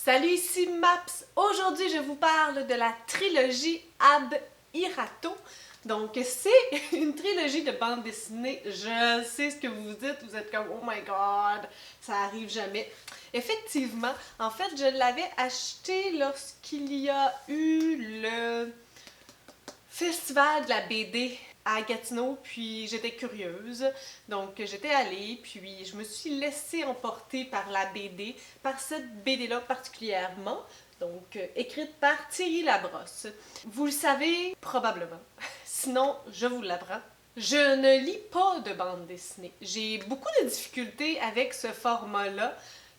Salut, ici Maps. Aujourd'hui, je vous parle de la trilogie Ab Irato. Donc, c'est une trilogie de bande dessinée. Je sais ce que vous dites. Vous êtes comme « Oh my God, ça arrive jamais ». Effectivement, en fait, je l'avais acheté lorsqu'il y a eu le festival de la BD à Gatineau, puis j'étais curieuse, donc j'étais allée, puis je me suis laissée emporter par la BD, par cette BD-là particulièrement, donc écrite par Thierry Labrosse. Vous le savez probablement, sinon je vous l'apprends. Je ne lis pas de bande dessinée. J'ai beaucoup de difficultés avec ce format-là,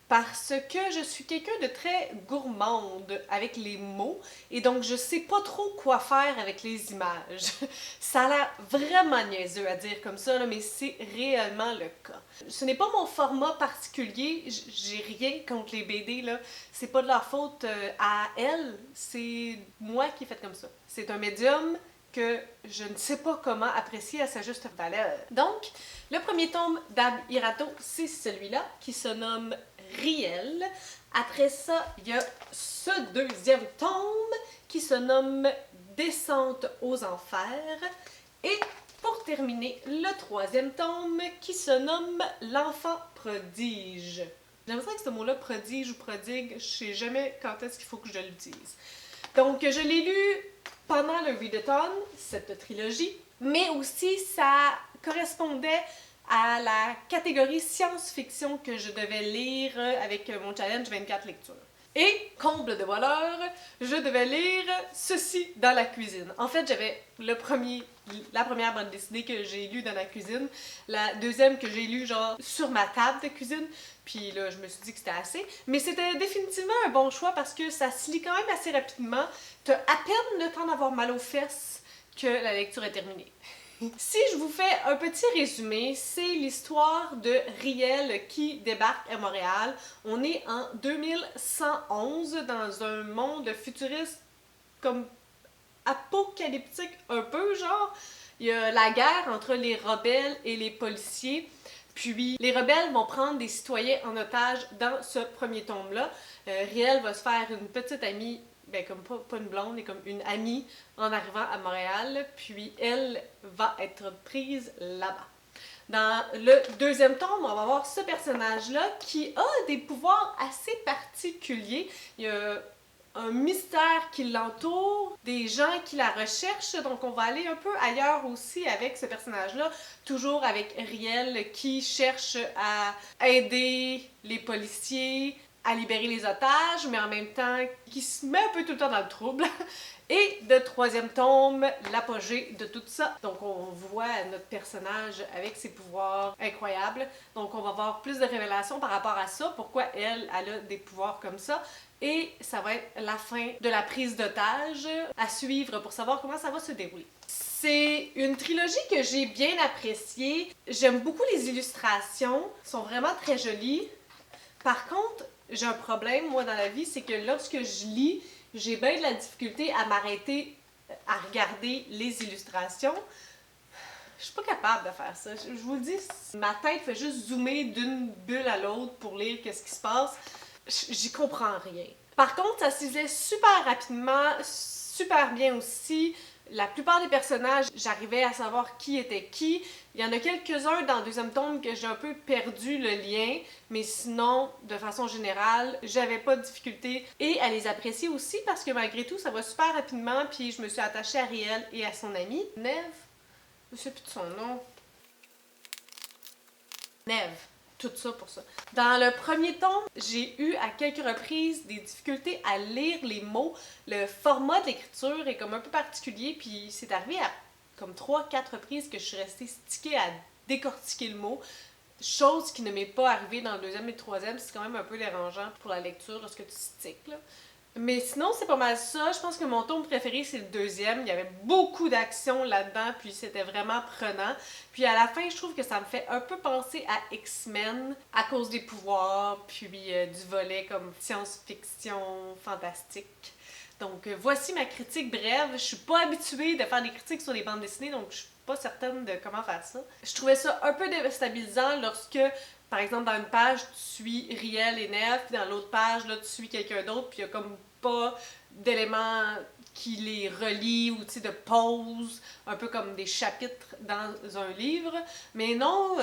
parce que je suis quelqu'un de très gourmande avec les mots et donc je sais pas trop quoi faire avec les images. Ça a l'air vraiment niaiseux à dire comme ça, là, mais c'est réellement le cas. Ce n'est pas mon format particulier, j'ai rien contre les BD, là. C'est pas de leur faute à elles, c'est moi qui ai fait comme ça. C'est un médium que je ne sais pas comment apprécier à sa juste valeur. Donc, le premier tome d'Ab Irato, c'est celui-là, qui se nomme Riel. Après ça, il y a ce deuxième tome qui se nomme Descente aux enfers. Et pour terminer, le troisième tome qui se nomme L'enfant prodige. J'ai l'impression que ce mot-là, prodige ou prodigue, je sais jamais quand est-ce qu'il faut que je le dise. Donc, je l'ai lu pendant le readathon, cette trilogie, mais aussi ça correspondait à la catégorie science-fiction que je devais lire avec mon challenge 24 lectures. Et, comble de voleur, je devais lire ceci dans la cuisine. En fait, j'avais la première bande dessinée que j'ai lue dans la cuisine, la deuxième que j'ai lue genre sur ma table de cuisine, puis là, je me suis dit que c'était assez. Mais c'était définitivement un bon choix parce que ça se lit quand même assez rapidement. T'as à peine le temps d'avoir mal aux fesses que la lecture est terminée. Si je vous fais un petit résumé, c'est l'histoire de Riel qui débarque à Montréal. On est en 2111 dans un monde futuriste comme apocalyptique un peu, genre. Il y a la guerre entre les rebelles et les policiers. Puis les rebelles vont prendre des citoyens en otage dans ce premier tome-là. Riel va se faire une petite amie, ben comme pas une blonde, mais comme une amie en arrivant à Montréal. Puis elle va être prise là-bas. Dans le deuxième tome, on va voir ce personnage-là qui a des pouvoirs assez particuliers. Il y a un mystère qui l'entoure, des gens qui la recherchent, donc on va aller un peu ailleurs aussi avec ce personnage-là, toujours avec Riel qui cherche à aider les policiers, à libérer les otages, mais en même temps qui se met un peu tout le temps dans le trouble. Et de troisième tome, l'apogée de tout ça. Donc on voit notre personnage avec ses pouvoirs incroyables. Donc on va voir plus de révélations par rapport à ça, pourquoi elle a des pouvoirs comme ça. Et ça va être la fin de la prise d'otage à suivre pour savoir comment ça va se dérouler. C'est une trilogie que j'ai bien appréciée. J'aime beaucoup les illustrations, elles sont vraiment très jolies. Par contre, j'ai un problème, moi, dans la vie, c'est que lorsque je lis, j'ai bien de la difficulté à m'arrêter à regarder les illustrations. Je suis pas capable de faire ça. Je vous le dis, ma tête fait juste zoomer d'une bulle à l'autre pour lire qu'est-ce qui se passe. J'y comprends rien. Par contre, ça se lisait super rapidement, super bien aussi. La plupart des personnages, j'arrivais à savoir qui était qui. Il y en a quelques-uns dans le deuxième tome que j'ai un peu perdu le lien, mais sinon, de façon générale, j'avais pas de difficulté et à les apprécier aussi parce que malgré tout, ça va super rapidement, puis je me suis attachée à Riel et à son amie. Neve? Je sais plus de son nom. Neve. Tout ça pour ça. Dans le premier tome, j'ai eu à quelques reprises des difficultés à lire les mots. Le format de l'écriture est comme un peu particulier, puis c'est arrivé à comme 3-4 reprises que je suis restée stickée à décortiquer le mot. Chose qui ne m'est pas arrivée dans le deuxième et le troisième, c'est quand même un peu dérangeant pour la lecture lorsque tu sticks, là. Mais sinon, c'est pas mal ça. Je pense que mon tome préféré, c'est le deuxième. Il y avait beaucoup d'action là-dedans, puis c'était vraiment prenant. Puis à la fin, je trouve que ça me fait un peu penser à X-Men à cause des pouvoirs, puis du volet comme science-fiction fantastique. Donc voici ma critique brève. Je suis pas habituée de faire des critiques sur les bandes dessinées, donc je suis pas certaine de comment faire ça. Je trouvais ça un peu déstabilisant lorsque par exemple, dans une page, tu suis Riel et Nef, puis dans l'autre page, là, tu suis quelqu'un d'autre, puis il y a comme pas d'éléments qui les relient ou de pauses, un peu comme des chapitres dans un livre. Mais non,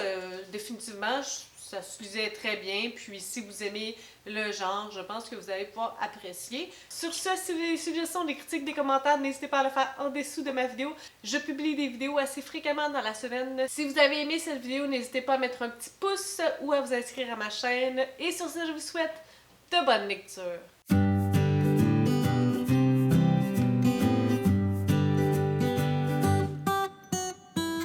définitivement, ça se lisait très bien. Puis si vous aimez le genre, je pense que vous allez pouvoir apprécier. Sur ce, si vous avez des suggestions, des critiques, des commentaires, n'hésitez pas à le faire en dessous de ma vidéo. Je publie des vidéos assez fréquemment dans la semaine. Si vous avez aimé cette vidéo, n'hésitez pas à mettre un petit pouce ou à vous inscrire à ma chaîne. Et sur ce, je vous souhaite de bonnes lectures.